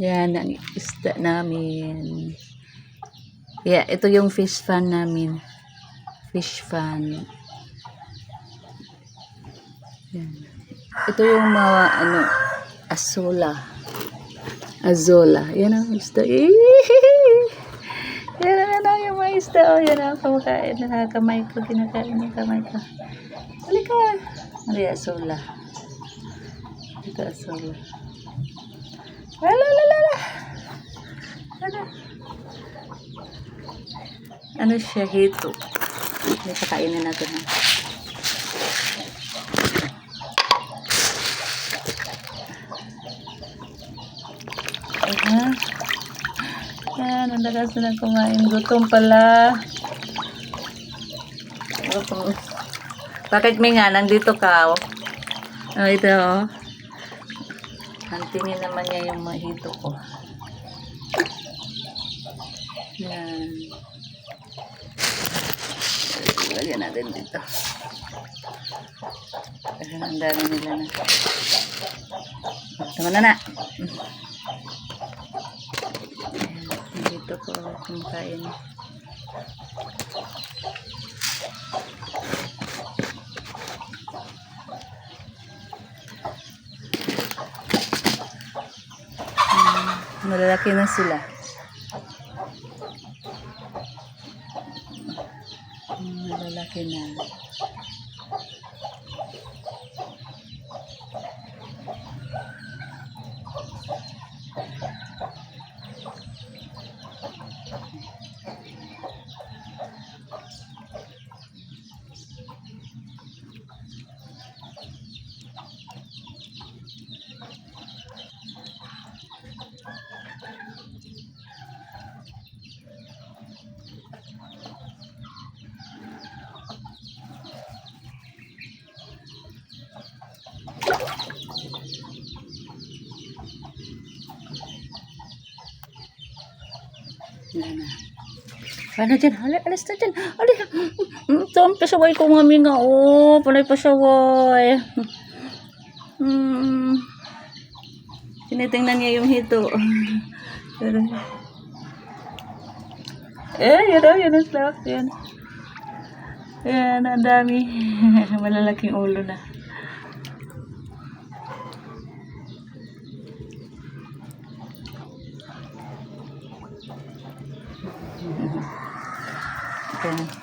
Yan ang isda namin. Yeah, ito yung fish pan namin. Fish pan. Yan. Ito yung mga azola. Yan ang isda. Yan ang yung mga isda. Oh, yan ang kumakain. Nakakamay ko. Kinakain yung kamay ko. Halika. Ano azola? Ito azola. Lalalala. Ano siya? Hito. May kakainin natin. Yan, ang lakas na kumain. Gutom pala. Bakit may nga? Nandito ka, oh. Oh, ito, oh. Hantingin naman niya yung mahito ko. Yan. Lagyan natin dito. Kasi ang dami nila na. Tama na. Dito ko kumakain. Malalaki na sila. Malalaki na. Yan na. Paano dyan? Alis na dyan. Alis. Saan pasaway ko mami nga. Oh, panay pasaway. Tinitingnan niya yung hito. Pero, yan ang slack. Yan. Yan, ang dami. Malalaking ulo na. Okay.